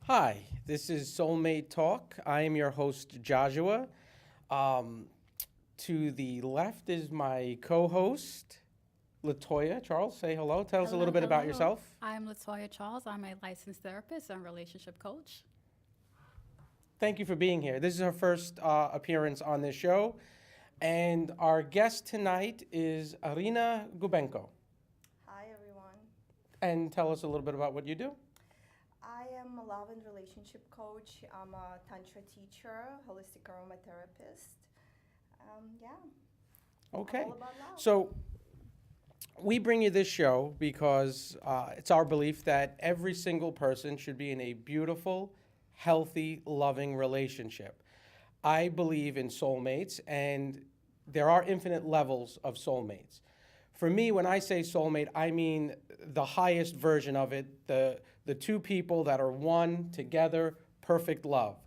Hi, this is Soulmate Talk. I am your host, Geozuwa. Um, to the left is my co-host, Latoya. Charles, say hello. Tell us a Hello, little bit about hello. yourself. I'm Latoya Charles. I'm a licensed therapist and relationship coach. Thank you for being here. This is her first appearance on this show. And our guest tonight is Arina Gubenko. Hi, everyone. And tell us a little bit about what you do. I am a love and relationship coach. I'm a Tantra teacher, holistic aromatherapist. Yeah, Okay. all about love. So we bring you this show because it's our belief that every single person should be in a beautiful, healthy, loving relationship. I believe in soulmates, and there are infinite levels of soulmates. For me, when I say soulmate, I mean the highest version of it, the two people that are one together, perfect love.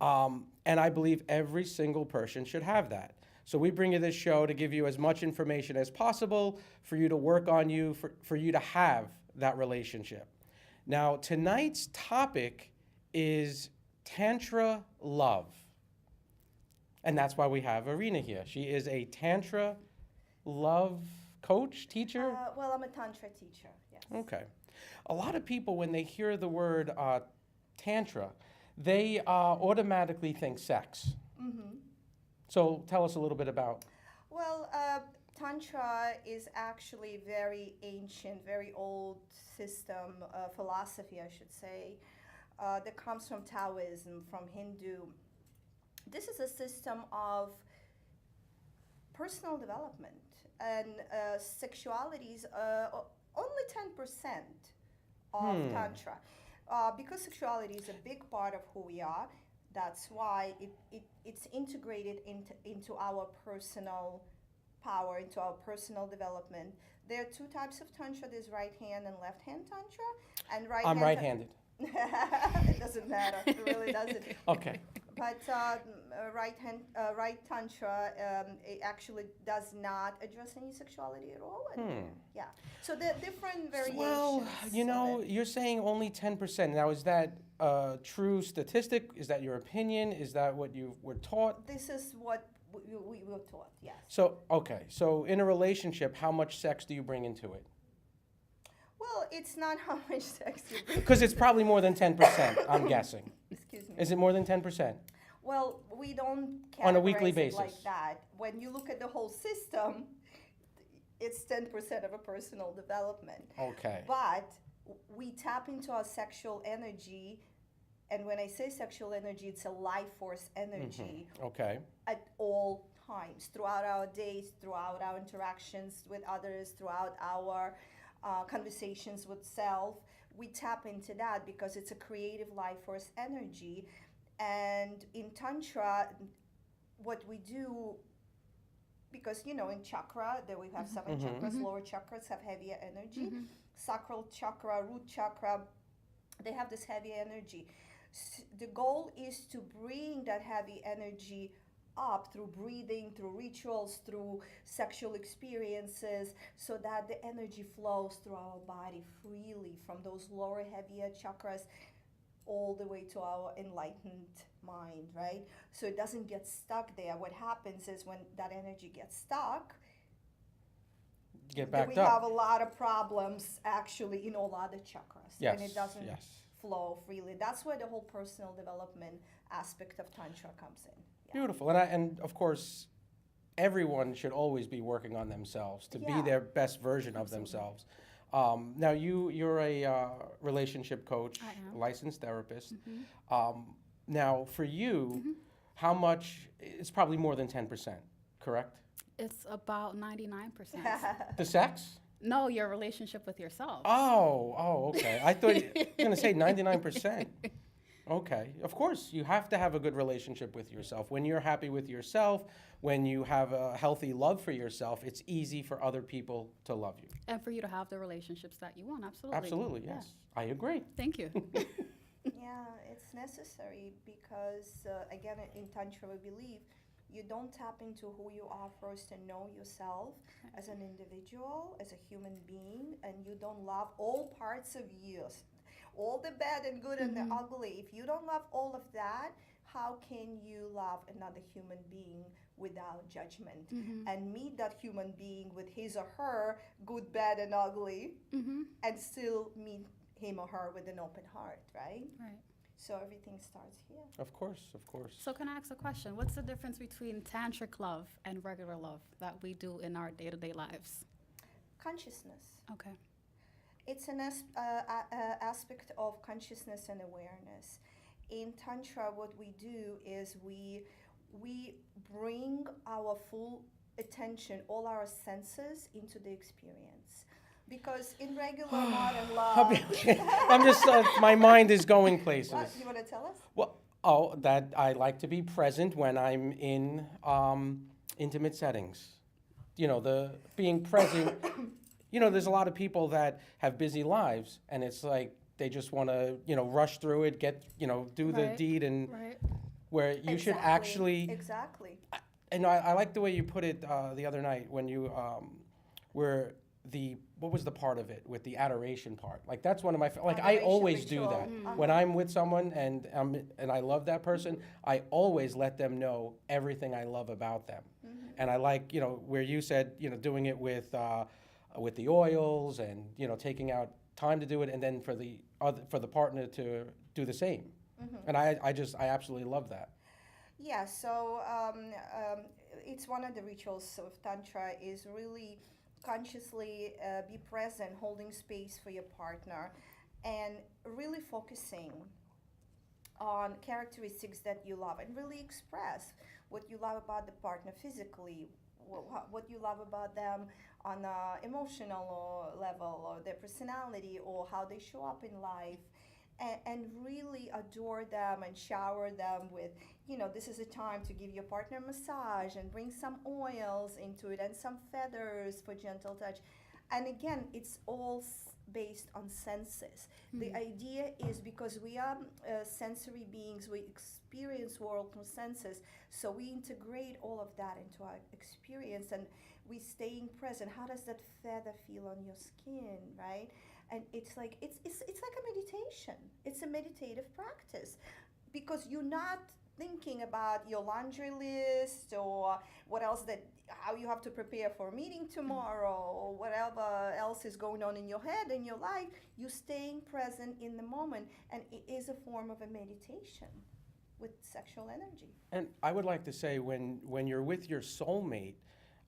And I believe every single person should have that. So we bring you this show to give you as much information as possible for you to work on you, for you to have that relationship. Now, tonight's topic is Tantra love. And that's why we have Arina here. She is a Tantra love coach, teacher. Well, I'm a Tantra teacher, yes. Okay. A lot of people, when they hear the word Tantra, they automatically think sex. Mm-hmm. So tell us a little bit about. Well, Tantra is actually very ancient, very old system, philosophy, I should say, that comes from Taoism, from Hindu. This is a system of personal development, and sexuality is only 10% of Tantra. Because sexuality is a big part of who we are, that's why it's integrated into our personal power, into our personal development. There are two types of Tantra. There's right hand and left hand Tantra. And I'm right-handed. It doesn't matter. It really doesn't. Okay. But right tantra, it actually does not address any sexuality at all. And yeah, so there are different variations. Well, of it. you're saying only 10%. Now, is that a true statistic? Is that your opinion? Is that what you were taught? This is what we were taught. Yes. So, okay. So, in a relationship, how much sex do you bring into it? Well, it's not how much sex you bring. Because it's probably more than 10%, I'm guessing. Excuse me. Is it more than 10%? Well, we don't On a weekly categorize it basis. like that. When you look at the whole system, it's 10% of a personal development. Okay. But we tap into our sexual energy, and when I say sexual energy, it's a life force energy Okay. at all times, throughout our days, throughout our interactions with others, throughout our conversations with self. We tap into that because it's a creative life force energy. And in Tantra, what we do, because in chakra, there we have 7 chakras, lower chakras have heavier energy. Sacral chakra, root chakra, they have this heavy energy. The goal is to bring that heavy energy up through breathing, through rituals, through sexual experiences, so that the energy flows through our body freely from those lower, heavier chakras all the way to our enlightened mind, right? So it doesn't get stuck there. What happens is when that energy gets stuck, Get then backed we have up. a lot of problems actually in all other chakras. Yes. And it doesn't Yes. flow freely. That's where the whole personal development aspect of Tantra comes in. Yeah. Beautiful. And of course, everyone should always be working on themselves to be Yeah. their best version of themselves. Now, you're a relationship coach, I am. licensed therapist. Now, for you, how much? It's probably more than 10%, correct? It's about 99%. The sex? No, your relationship with yourself. Oh, okay. I thought you were going to say 99%. Okay. Of course, you have to have a good relationship with yourself. When you're happy with yourself, when you have a healthy love for yourself, it's easy for other people to love you. And for you to have the relationships that you want, absolutely. Absolutely, Yeah. yes. I agree. Thank you. Yeah, it's necessary because, again, in Tantra, we believe you don't tap into who you are first and know yourself as an individual, as a human being, and you don't love all parts of you, all the bad and good and the ugly. If you don't love all of that, how can you love another human being without judgment and meet that human being with his or her good, bad, and ugly, and still meet him or her with an open heart, right? Right. So everything starts here. Of course, of course. So can I ask a question? What's the difference between tantric love and regular love that we do in our day-to-day lives? Consciousness. Okay. It's an aspect of consciousness and awareness. In Tantra, what we do is we bring our full attention, all our senses into the experience. Because in regular modern love, I'm just, my mind is going places. what, you want to tell us? Well, that I like to be present when I'm in intimate settings. You know, the being present. You know, there's a lot of people that have busy lives, and it's like they just want to, you know, rush through it, do the Right. deed, and Right. where you should actually. Exactly. And I like the way you put it the other night when you what was the part of it with the adoration part? Like that's one of my I Adoration always ritual. do that Mhm. when I'm with someone and I love that person. I always let them know everything I love about them, and I like where you said doing it with the oils and taking out time to do it, and then for the partner to do the same. And I absolutely love that. Yeah, so it's one of the rituals of Tantra is really consciously be present, holding space for your partner, and really focusing on characteristics that you love and really express what you love about the partner physically, what you love about them on an emotional level, or their personality, or how they show up in life. And really adore them and shower them with, this is a time to give your partner a massage and bring some oils into it and some feathers for gentle touch. And again, it's all based on senses. The idea is because we are sensory beings, we experience world through senses, so we integrate all of that into our experience and we staying present. How does that feather feel on your skin, right? And it's like it's like a meditation. It's a meditative practice because you're not thinking about your laundry list or what else how you have to prepare for a meeting tomorrow or whatever else is going on in your head in your life. You're staying present in the moment, and it is a form of a meditation with sexual energy. And I would like to say when you're with your soulmate,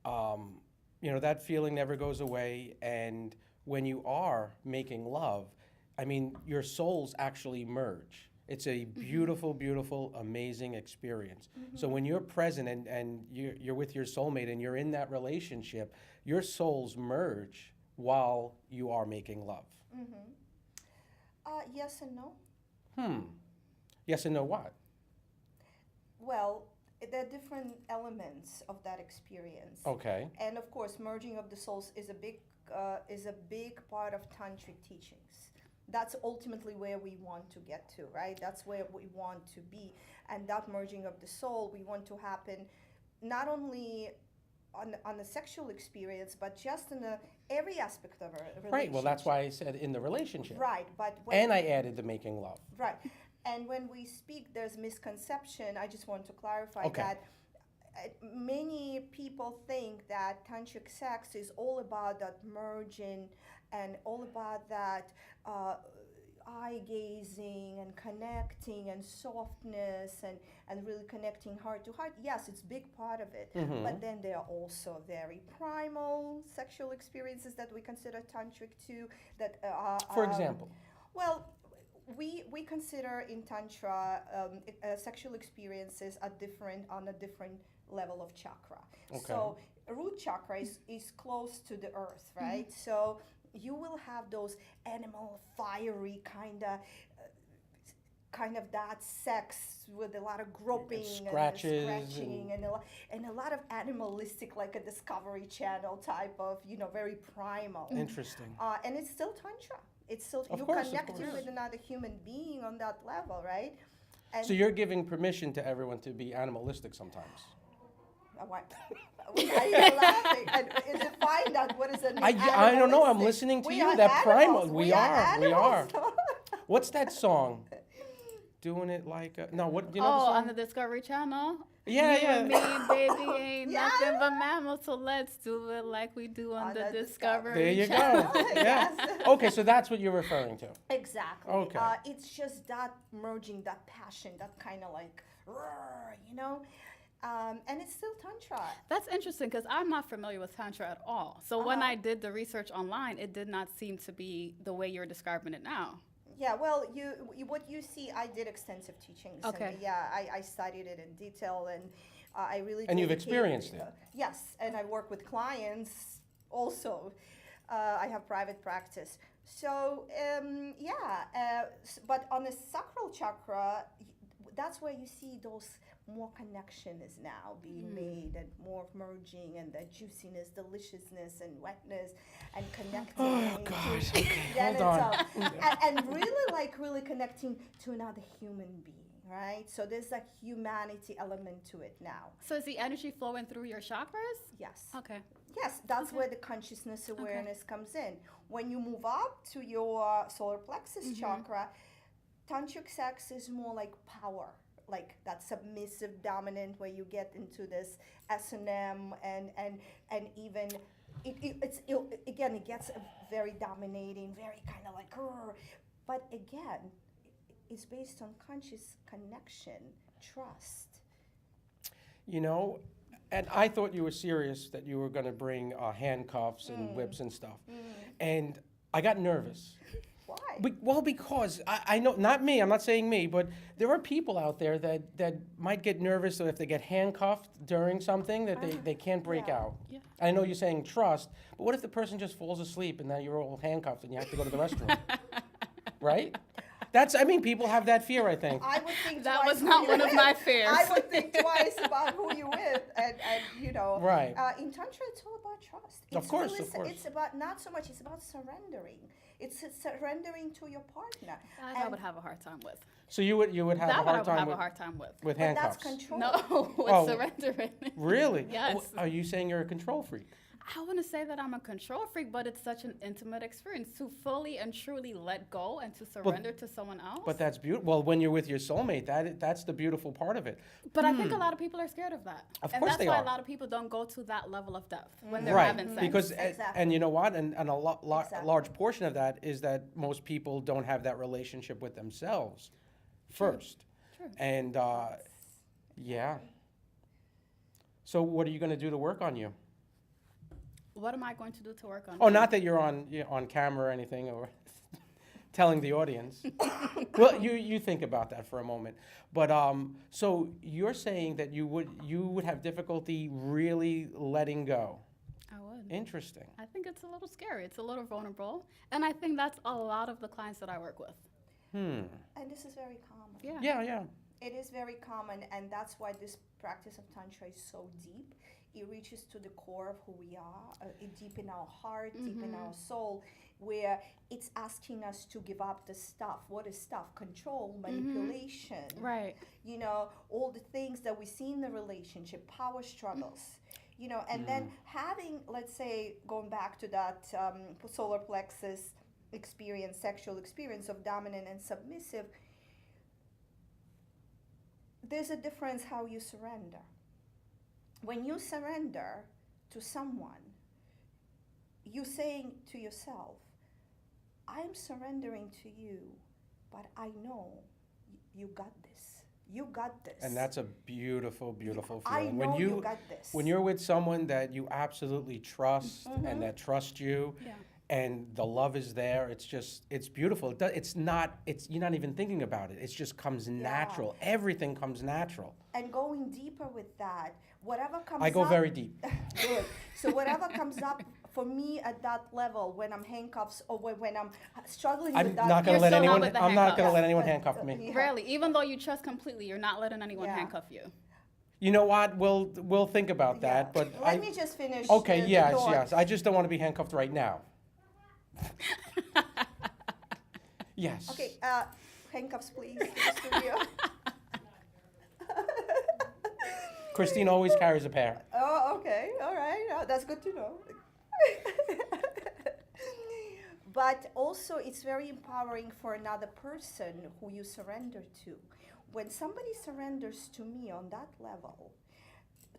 that feeling never goes away. And when you are making love, I mean, your souls actually merge. It's a beautiful, beautiful, amazing experience. So when you're present and you're with your soulmate and you're in that relationship, your souls merge while you are making love. Yes and no. Yes and no what? Well, there are different elements of that experience. Okay. And of course, merging of the souls is a big part of tantric teachings. That's ultimately where we want to get to, right? That's where we want to be. And that merging of the soul, we want to happen not only on the sexual experience, but just in every aspect of a relationship. Right. Well, that's why I said in the relationship. Right, but And I added the making love. right. And when we speak, there's misconception. I just want to clarify Okay. that many people think that tantric sex is all about that merging and all about that eye gazing and connecting and softness and really connecting heart to heart. Yes, it's a big part of it. But then there are also very primal sexual experiences that we consider tantric too. That For example. well, we consider in Tantra sexual experiences are different on a different level of chakra. Okay. So root chakra is close to the earth, right? So you will have those animal, fiery kind of that sex with a lot of groping scratches and scratching and a lot of animalistic, like a Discovery Channel type of, very primal. Interesting. And it's still Tantra. It's still Of you course, connecting with another human being on that level, right? And So you're giving permission to everyone to be animalistic sometimes. what? Why are you laughing? And define that. What is an I don't know. I'm animalistic? listening to We you. are That primal. animals. We are. animals. What's that song? Doing it like a, no, what, do you know the Oh, song? on the Discovery Channel. Yeah, You yeah. and me, baby, ain't Yeah. nothing but mammals, so let's do it like we do on the Discovery There you Channel. go. Yeah. Yes. Okay, so that's what you're referring to. Exactly. Okay. It's just that merging, that passion, that kind of like, roar, you know? And it's still Tantra. That's interesting because I'm not familiar with Tantra at all. So when Uh-huh. I did the research online, it did not seem to be the way you're describing it now. Yeah, well, what you see, I did extensive teachings. Okay. And yeah, I studied it in detail, and I really. And you've dedicated- experienced it. Yes, and I work with clients also. I have private practice. So but on the sacral chakra, that's where you see those more connection is now being made, and more merging, and the juiciness, deliciousness, and wetness, and connecting. Oh, gosh. to- Okay, Then hold it's, on. and really connecting to another human being, right? So there's a humanity element to it now. So is the energy flowing through your chakras? Yes. Okay. Yes, that's Okay. where the consciousness awareness comes in. When you move up to your solar plexus chakra, tantric sex is more like power, like that submissive dominant, where you get into this S&M and even it gets very dominating, very kind of like, "Grr." But again, it's based on conscious connection, trust. You know, and I thought you were serious that you were going to bring handcuffs and whips and stuff. And I got nervous. Why? Well, because I know, not me, I'm not saying me, but there are people out there that might get nervous that if they get handcuffed during something that they can't break Yeah. out. Yeah. I know you're saying trust, but what if the person just falls asleep and now you're all handcuffed and you have to go to the restroom? Right? I mean, people have that fear, I think. I would think That twice was who not you one of with. my fears. I would think twice about who you with, and you know. Right. In Tantra, it's all about trust. Of course, really, of course. It's about not so much. It's about surrendering. It's surrendering to your partner. That I And- would have a hard time with. So you would have That a one I hard would time have with, a hard time with. with But handcuffs. that's control. No, with Oh. surrendering. Really? Yes. Are you saying you're a control freak? I wouldn't say that I'm a control freak, but it's such an intimate experience to fully and truly let go and to surrender to someone else. But that's beautiful. Well, when you're with your soulmate, that's the beautiful part of it. But I think a lot of people are scared of that. Of and course that's they why are. a lot of people don't go to that level of depth when they're Right, having sex. because Exactly. and you know what, and a Exactly. large portion of that is that most people don't have that relationship with themselves first, True. and yeah. So what are you going to do to work on you? What am I going to do to work on? Oh, me? not that you're on camera or anything, or telling the audience. Well, you think about that for a moment. But so you're saying that you would have difficulty really letting go. I would. Interesting. I think it's a little scary. It's a little vulnerable. And I think that's a lot of the clients that I work with. And this is very common. Yeah. Yeah, yeah. It is very common, and that's why this practice of Tantra is so deep. It reaches to the core of who we are, deep in our heart, deep in our soul, where it's asking us to give up the stuff. What is stuff? Control, manipulation. Right. You know, all the things that we see in the relationship, power struggles. You know, and then having, let's say, going back to that solar plexus experience, sexual experience of dominant and submissive, there's a difference how you surrender. When you surrender to someone, you're saying to yourself, I'm surrendering to you, but I know you got this. You got this. And that's a beautiful, beautiful I feeling. know you got this. When you're with someone that you absolutely trust and that trusts you, Yeah. and the love is there, it's beautiful. You're not even thinking about it. It just comes natural. Everything comes natural. And going deeper with that, whatever comes up. I go very deep. Good. So whatever comes up for me at that level, when I'm handcuffs or when I'm struggling I'm with that. not going to You're let still not anyone. with the I'm not going handcuffs. to let anyone handcuff me. Yeah. Rarely. Even though you trust completely, you're not letting anyone Yeah. handcuff you. You know what? We'll think about that. Yeah. But Let me just finish. Okay. the Yes. thought. Yes. I just don't want to be handcuffed right now. Yes. Okay, handcuffs, please. to the studio. Christine always carries a pair. Oh, okay, all right. That's good to know. But also, it's very empowering for another person who you surrender to. When somebody surrenders to me on that level,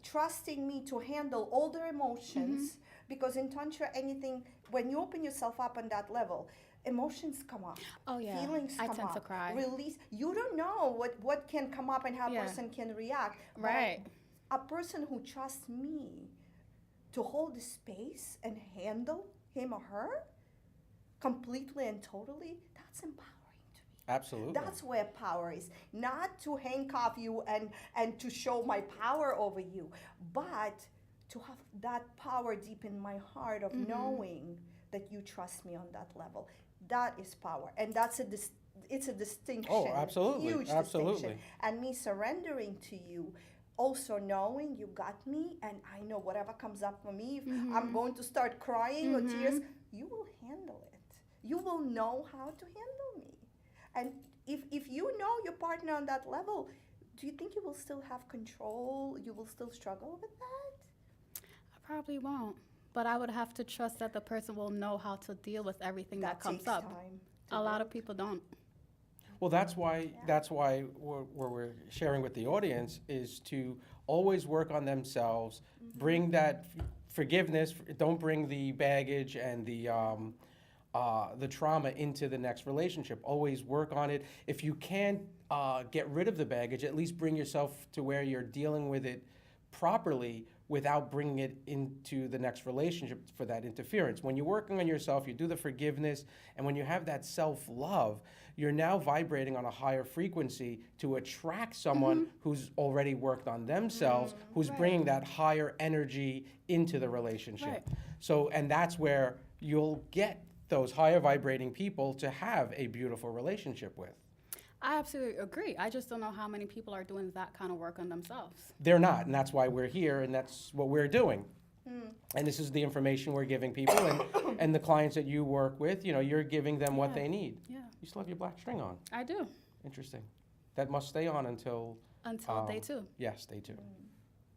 trusting me to handle all their emotions, because in Tantra, anything, when you open yourself up on that level, emotions come up. Oh, yeah. Feelings I come tend up. to cry. Release. You don't know what can come up and how Yeah. a person can react. Right. But a person who trusts me to hold the space and handle him or her completely and totally, that's empowering to me. Absolutely. That's where power is. Not to handcuff you and to show my power over you, but to have that power deep in my heart of knowing that you trust me on that level. That is power. And that's it's a distinction. Oh, absolutely. Huge Absolutely. distinction. And me surrendering to you, also knowing you got me, and I know whatever comes up for me, if I'm going to start crying or tears, you will handle it. You will know how to handle me. And if you know your partner on that level, do you think you will still have control? You will still struggle with that? I probably won't. But I would have to trust that the person will know how to deal with everything that comes takes up. time to A lot of build. people don't. Well, that's why we're sharing with the audience is to always work on themselves, bring that forgiveness. Don't bring the baggage and the trauma into the next relationship. Always work on it. If you can't get rid of the baggage, at least bring yourself to where you're dealing with it properly without bringing it into the next relationship for that interference. When you're working on yourself, you do the forgiveness, and when you have that self-love, you're now vibrating on a higher frequency to attract someone who's already worked on themselves, who's bringing that higher energy into the relationship. Right. So, and that's where you'll get those higher vibrating people to have a beautiful relationship with. I absolutely agree. I just don't know how many people are doing that kind of work on themselves. They're not, and that's why we're here, and that's what we're doing. And this is the information we're giving people, and the clients that you work with, you know, you're giving them what Yeah. they need. Yeah, You still have your black string on. I do. Interesting. That must stay on until, Until day 2. yes, day 2.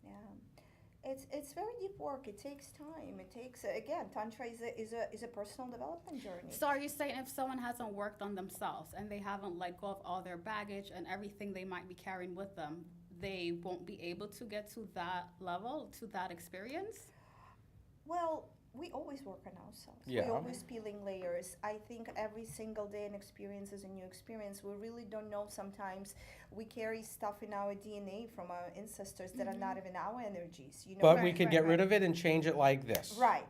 Yeah, it's very deep work. It takes time. It takes again, Tantra is a personal development journey. So are you saying if someone hasn't worked on themselves and they haven't let go of all their baggage and everything they might be carrying with them, they won't be able to get to that level, to that experience? Well, we always work on ourselves. Yeah. We're always peeling layers. I think every single day an experience is a new experience. We really don't know sometimes. We carry stuff in our DNA from our ancestors that are not even our energies. You know. But we could get rid of it and change it like this. Right.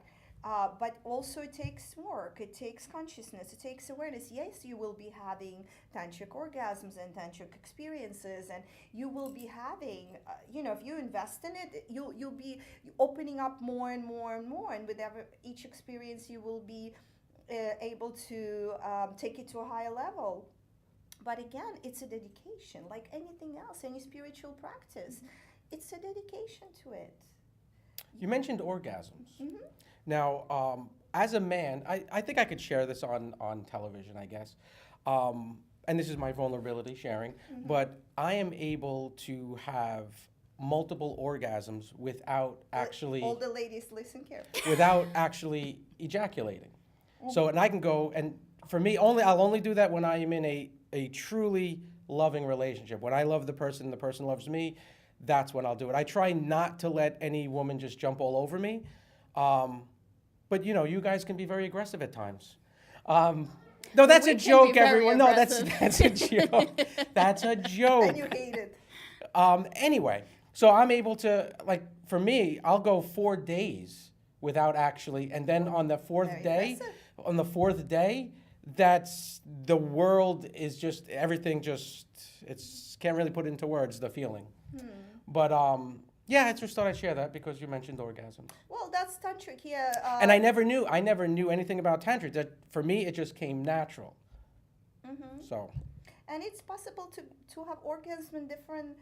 But also it takes work, it takes consciousness, it takes awareness. Yes, you will be having tantric orgasms and tantric experiences, and you will be having, if you invest in it, you'll be opening up more and more and more, and with each experience you will be able to take it to a higher level. But again, it's a dedication, like anything else, any spiritual practice. It's a dedication to it. You mentioned orgasms. Mm-hmm. Now, as a man, I think I could share this on television, I guess. And this is my vulnerability sharing, but I am able to have multiple orgasms without actually All the ladies listen carefully. without actually ejaculating. So, and I can go, and for me, I'll only do that when I am in a truly loving relationship. When I love the person loves me, that's when I'll do it. I try not to let any woman just jump all over me. But you guys can be very aggressive at times. No, that's We a can be joke, very everyone. No, that's aggressive. a joke. That's a joke. And you hate it. Anyway, so I'm able to, like, for me, I'll go 4 days without actually, and then on the Very impressive. that's the world is just, everything just, can't really put into words, the feeling. But, yeah, I just thought I'd share that because you mentioned orgasms. Well, that's tantric here. And I never knew anything about Tantric. That, for me, it just came natural. So. And it's possible to have orgasm in different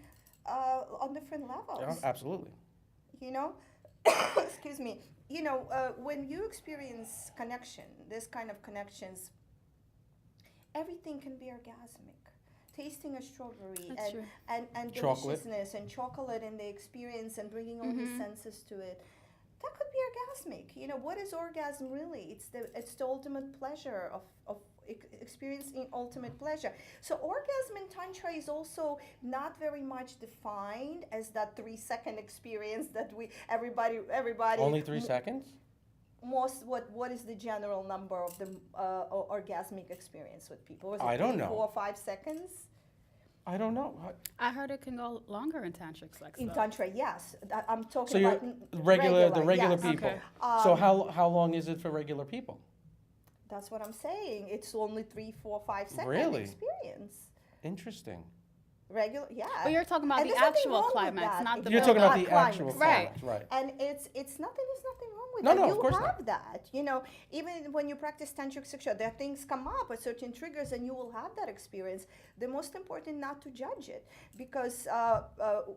on different levels. Yeah, absolutely. You know, excuse me. When you experience connection, this kind of connections, everything can be orgasmic. Tasting a strawberry That's true. and Chocolate. deliciousness and chocolate and the experience and bringing all the senses to it, that could be orgasmic. What is orgasm really? It's the ultimate pleasure of experiencing ultimate pleasure. So orgasm in Tantra is also not very much defined as that 3-second experience that everybody Only 3 seconds? what is the general number of the orgasmic experience with people? Was it I don't 3, know. 4, 5 seconds? I don't know. I heard it can go longer in tantric sex. In though. Tantra, yes. I'm talking So you're about the regular yes. people. Okay. So how long is it for regular people? That's what I'm saying. It's only 3, 4, 5 second Really? experience. Interesting. Regular, yeah. But you're talking about And the there's nothing actual wrong with climax, that. not the You're talking build-up. about the actual climax, Right. right? And it's nothing. There's nothing wrong with No, that. no, You of course have not. that. Even when you practice tantric sexuality, there are things come up at certain triggers, and you will have that experience. The most important not to judge it, because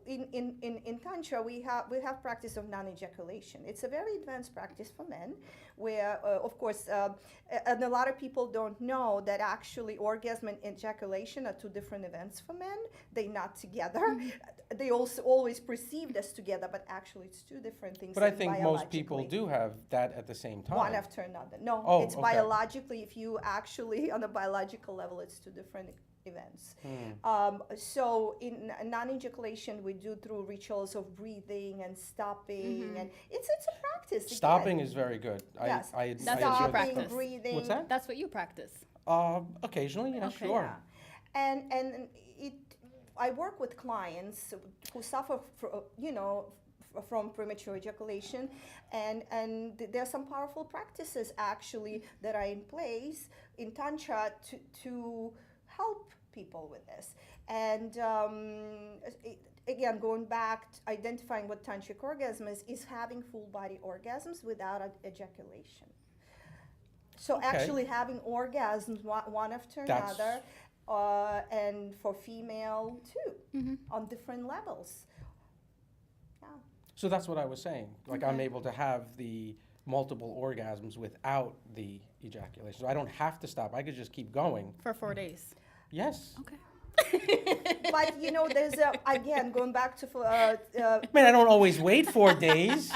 in tantra we have practice of non-ejaculation. It's a very advanced practice for men, where of course, and a lot of people don't know that actually orgasm and ejaculation are two different events for men. They're not together. They also always perceived as together, but actually it's two different things. But I think most people biologically. do have that at the same time. One after another. No, Oh, it's okay. biologically, if you actually, on a biological level, it's two different events. So in non-ejaculation, we do through rituals of breathing and stopping, and it's a practice. Again. Stopping is very good. Yes. I That's I what you enjoy practice. Stopping, breathing. What's that? That's what you practice. Occasionally, yeah, Okay. sure. Yeah. And I work with clients who suffer, from premature ejaculation, and there are some powerful practices actually that are in place in Tantra to help people with this. And again, going back, identifying what tantric orgasm is having full body orgasms without ejaculation. So Okay. actually having orgasms one after That's- another, and for female too, on different levels. Yeah. So that's what I was saying. Like I'm Okay. able to have the multiple orgasms without the ejaculation. So I don't have to stop. I could just keep going. For 4 days. Yes. Okay. But there's again going back to Man, I don't always wait 4 days.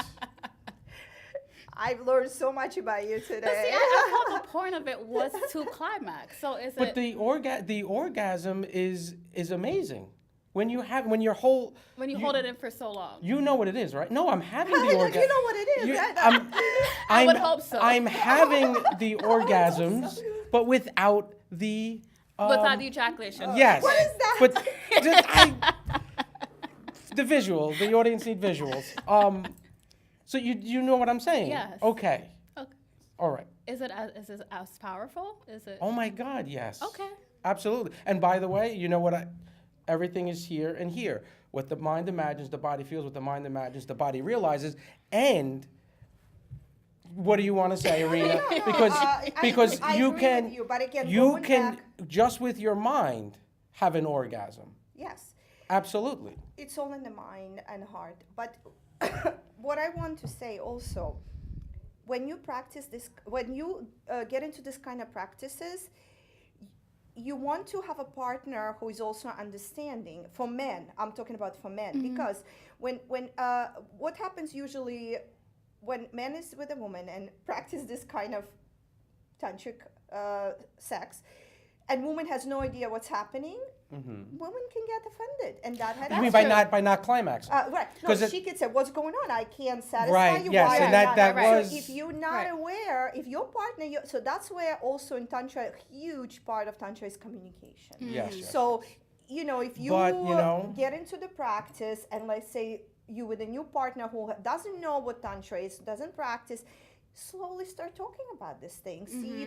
I've learned so much about you today. But see, I thought the point of it was to climax. So is But it the orgasm is amazing. When your whole when you hold it in for so long? you know what it is, right? No, I'm having the You orgasm. know what it is. You- right? I would hope so. I'm having the orgasms, but without the Without the ejaculation. yes. What is that? But the visual, the audience need visuals. So you know what I'm saying? Yes. Okay. Okay. All right. Is it as powerful? Is it? Oh my God, yes. Okay. Absolutely. And by the way, you know what? Everything is here and here. What the mind imagines, the body feels. What the mind imagines, the body realizes. And what do you want to say, Irina? Because I you agree can with you, but again, you going can back- just with your mind have an orgasm. Yes. Absolutely. It's all in the mind and heart. But what I want to say also, when you practice this, when you get into this kind of practices, you want to have a partner who is also understanding. For men, I'm talking about for men, because when what happens usually when man is with a woman and practice this kind of tantric sex, and woman has no idea what's happening, women can get offended, and that had You mean by not climaxing? right. No, 'Cause she could say, "What's going on? I can't satisfy Right, you." yes, Why and am that- I that not-" was- So if you're not Right. aware, if your partner, so that's where also in Tantra, a huge part of Tantra is communication. Yes. So, if you, But, you know- get into the practice, and let's say you with a new partner who doesn't know what Tantra is, doesn't practice, slowly start talking about this thing. See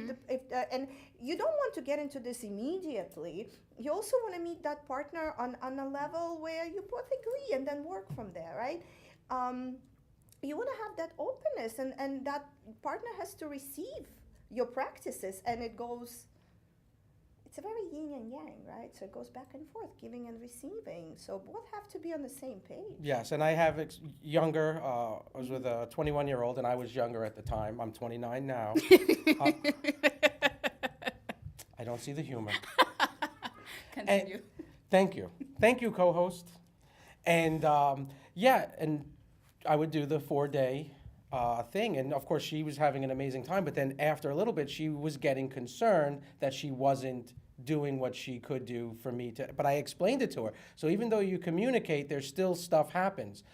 and you don't want to get into this immediately. You also want to meet that partner on a level where you both agree, and then work from there, right? You want to have that openness, and that partner has to receive your practices, and it goes. It's a very yin and yang, right? So it goes back and forth, giving and receiving. So both have to be on the same page. Yes, and I have younger. I was with a 21-year-old, and I was younger at the time. I'm 29 now. I don't see the humor. Continue. Thank you, co-host. And and I would do the 4-day thing. And of course, she was having an amazing time. But then after a little bit, she was getting concerned that she wasn't doing what she could do for me to. But I explained it to her. So even though you communicate, there's still stuff happens.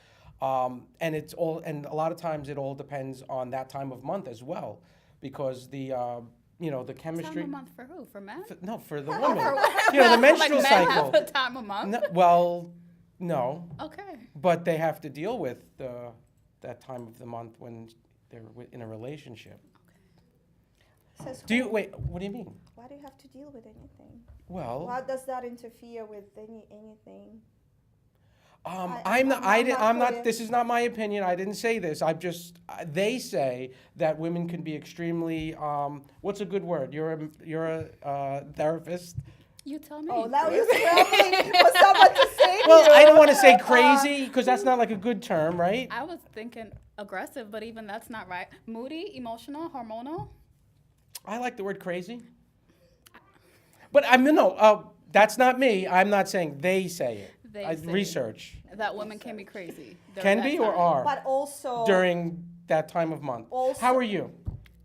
And a lot of times it all depends on that time of month as well, because the chemistry. Time of month for who? For men? No, for the woman. The menstrual like men cycle. have a time of month? No, well, no, Okay. but they have to deal with that time of the month when they're in a relationship. Says Do you who? wait? What do you mean? Why do you have to deal with anything? Well, How does that interfere with anything? I'm not. I'm clear. not. This is not my opinion. I didn't say this. I just. They say that women can be extremely. What's a good word? You're a therapist. You tell me. Oh, now you're scrambling for someone to say to Well, you. I don't want to say crazy because that's not like a good term, right? I was thinking aggressive, but even that's not right. Moody, emotional, hormonal. I like the word crazy. But no. That's not me. I'm not saying they say it. They say research that women can be crazy. can during be that or time. are But also, during that time of month. Also- How are you?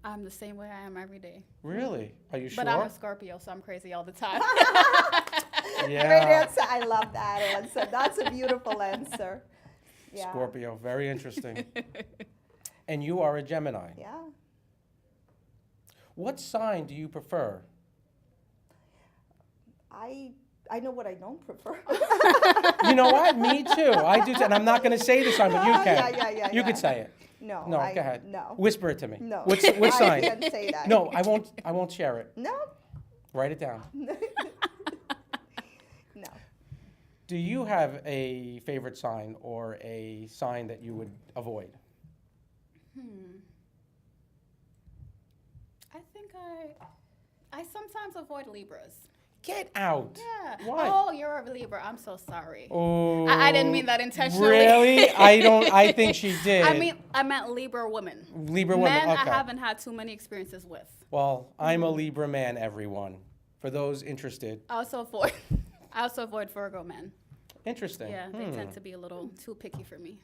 I'm the same way I am every day. Really? Are you sure? But I'm a Scorpio, so I'm crazy all the time. great Yeah. answer. I love that answer. That's a beautiful answer. Yeah. Scorpio, very interesting. And you are a Gemini. Yeah. What sign do you prefer? I know what I don't prefer. You know what? Me too. I do, and I'm not going to say the sign, but you can. Yeah. You could say it. No. No, go ahead. No. Whisper it to me. No. What I sign? can't say that. No, I won't. I won't share it. No. Write it down. No. Do you have a favorite sign or a sign that you would avoid? I think I sometimes avoid Libras. Get out. Yeah. Why? Oh, you're a Libra. I'm so sorry. Oh. I didn't mean that intentionally. Really? I think she did. I meant Libra women. Libra women. Men, Okay. I haven't had too many experiences with. Well, I'm a Libra man, everyone. For those interested. I also avoid Virgo men. Interesting. Yeah, they tend to be a little too picky for me.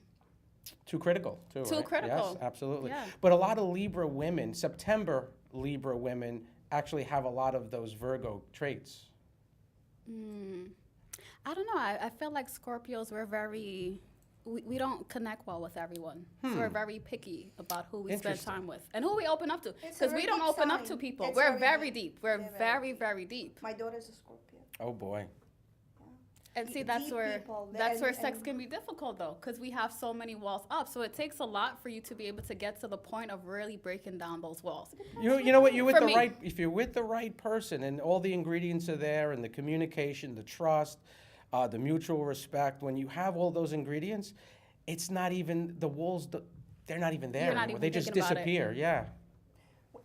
Too critical, too. Too right? critical. Yes, absolutely. Yeah. But a lot of Libra women, September Libra women, actually have a lot of those Virgo traits. I don't know. I feel like Scorpios, we don't connect well with everyone. So we're very picky about who we spend Interesting. time with and who we open up to. It's a Because we very don't deep open up sign. to people. It's We're very very deep. deep. We're Yeah, very, very deep. My daughter's a Scorpio. Oh, boy. And see, that's Deep where people, sex and- can be difficult though, because we have so many walls up. So it takes a lot for you to be able to get to the point of really breaking down those walls. You know what? You're with For the me. right. If you're with the right person, and all the ingredients are there, and the communication, the trust, the mutual respect. When you have all those ingredients, it's not even the walls. They're not even there You're not anymore. even They just thinking about it. disappear. Yeah.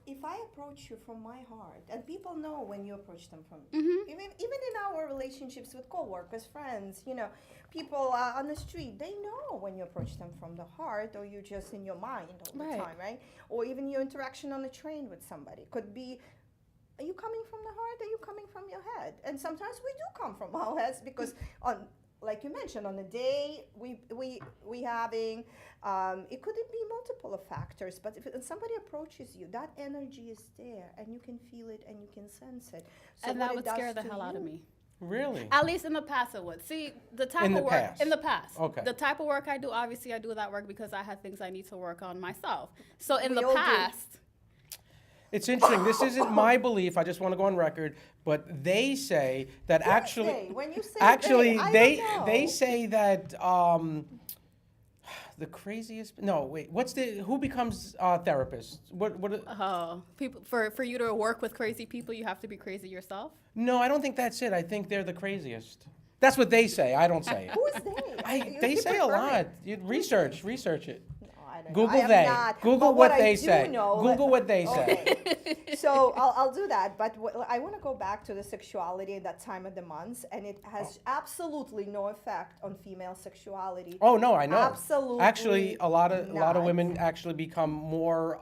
If I approach you from my heart, and people know when you approach them from, Mm-hmm. even in our relationships with coworkers, friends, people on the street, they know when you approach them from the heart, or you're just in your mind all the Right. time, right? Or even your interaction on the train with somebody could be, are you coming from the heart? Are you coming from your head? And sometimes we do come from our heads because like you mentioned, on the day we having, it could be multiple of factors, but if somebody approaches you, that energy is there, and you can feel it and you can sense it. So And what that it would does scare the to hell out of you- me. Really. At least in the past it would. See, the type In of the work past. in the past. Okay. The type of work I do, obviously I do that work because I have things I need to work on myself. So in We the all do. past, It's interesting. This isn't my belief. I just want to go on record. But they say that actually, When you say actually, they, I don't know. they say that the craziest. No, wait. Who becomes therapist? What? people for you to work with crazy people, you have to be crazy yourself. No, I don't think that's it. I think they're the craziest. That's what they say. I don't say it. Who is they? They You say a prefer lot. it. You research it. No, I don't know. Google I am they. not. Google But what I they do say. know- Google what they say. Okay. So I'll do that, but I want to go back to the sexuality at that time of the month, and it has absolutely no effect on female sexuality. Oh no, I know. Absolutely Actually, a lot of not. women actually become more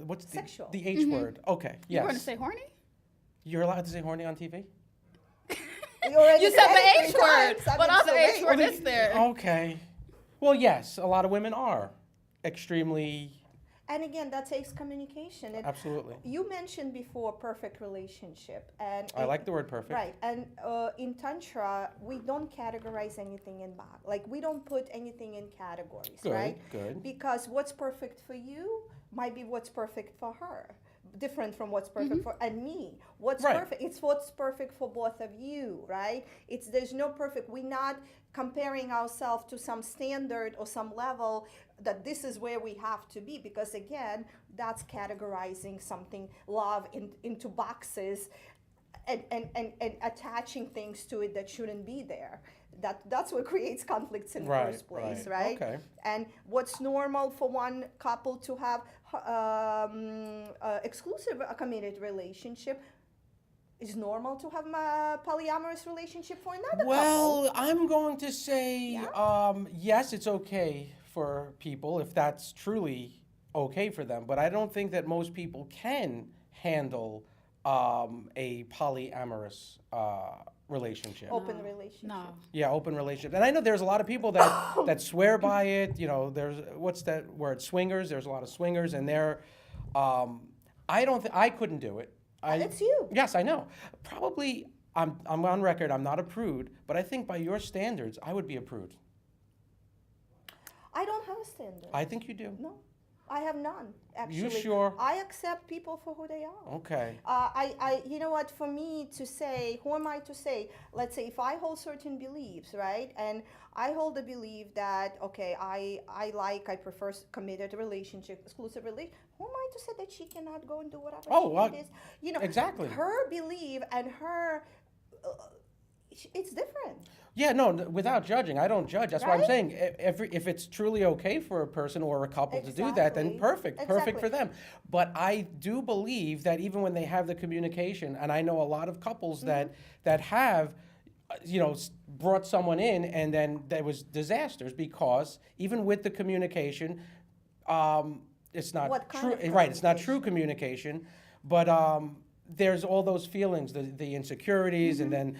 what's Sexual. the H word? Okay. Yes. You were going to say horny? You're allowed to say horny on TV? already You said the it H 3 word. times. I What mean, other so H wait. word is there? Okay. Well, yes, a lot of women are. extremely, And again, that takes communication. And absolutely. you mentioned before perfect relationship, and I like the word perfect. right. And in Tantra, we don't categorize anything in box. Like we don't put anything in categories, Good, right? good. Because what's perfect for you might be what's perfect for her, different from what's perfect for and me. What's Right. perfect? It's what's perfect for both of you, right? It's there's no perfect. We're not comparing ourselves to some standard or some level that this is where we have to be, because again, that's categorizing something love into boxes and attaching things to it that shouldn't be there. That's what creates conflicts in the Right, first place, right. right? Okay. And what's normal for one couple to have exclusive committed relationship is normal to have a polyamorous relationship for another couple. Well, I'm going to say Yeah? yes, it's okay for people if that's truly okay for them, but I don't think that most people can handle a polyamorous relationship. Open relationship. No. Yeah, open relationship. And I know there's a lot of people that swear by it. You know, there's what's that word? Swingers. There's a lot of swingers, and they're. I don't. I couldn't do it. It's you. Yes, I know. Probably, I'm on record. I'm not a prude, but I think by your standards, I would be a prude. I don't have a standard. I think you do. No, I have none. Actually, sure? I accept people for who they are. Okay. You know what? For me to say, who am I to say? Let's say if I hold certain beliefs, right? And I hold the belief that okay, I prefer committed relationship, exclusive relationship. Who am I to say that she cannot go and do whatever she is? You know, exactly. Her belief and her, it's different. Yeah, no, without judging. I don't judge. That's why I'm Right? saying if it's truly okay for a person or a couple to do that, then Exactly. perfect for them. But I do believe that even when they have the communication, and I know a lot of couples that have, brought someone in and then there was disasters because even with the communication, it's not What kind true. of Right, it's not true communication, but there's all those feelings, the insecurities, and then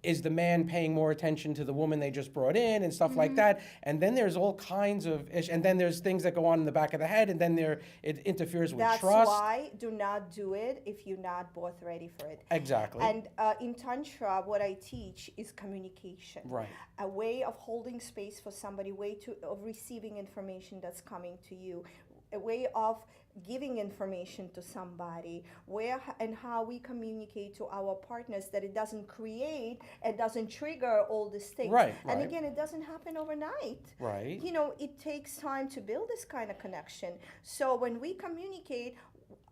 is the man paying more attention to the woman they just brought in and stuff like that? And then there's all kinds of and then there's things that go on in the back of the head, and then it interferes with That's trust. why do not do it if you're not both ready for it. Exactly. And in Tantra, what I teach is communication. Right. A way of holding space for somebody, of receiving information that's coming to you, a way of giving information to somebody, where and how we communicate to our partners, that it doesn't create, it doesn't trigger all these things. Right, And right. again, it doesn't happen overnight. Right. It takes time to build this kind of connection. So when we communicate,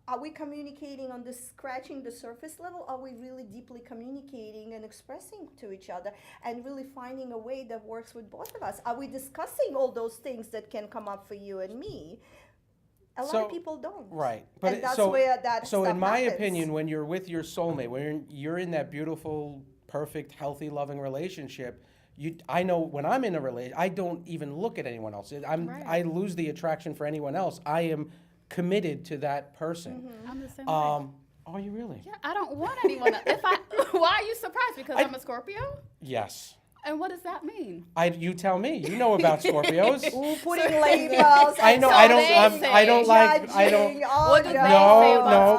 are we communicating on the scratching the surface level? Are we really deeply communicating and expressing to each other and really finding a way that works with both of us? Are we discussing all those things that can come up for you and me? A lot of people don't. Right. And that's where that So stuff in my happens. opinion, when you're with your soulmate, when you're in that beautiful, perfect, healthy, loving relationship, I know when I'm in a relationship, I don't even look at anyone else. Right. I lose the attraction for anyone else. I am committed to that person. I'm the same way. Are you really? Yeah, I don't want anyone else. Why are you surprised? Because I'm a Scorpio? Yes. And what does that mean? You tell me. You know about Scorpios. Ooh, putting labels. I know. So I they don't like. I don't. judging. Oh, What do they No, say about no.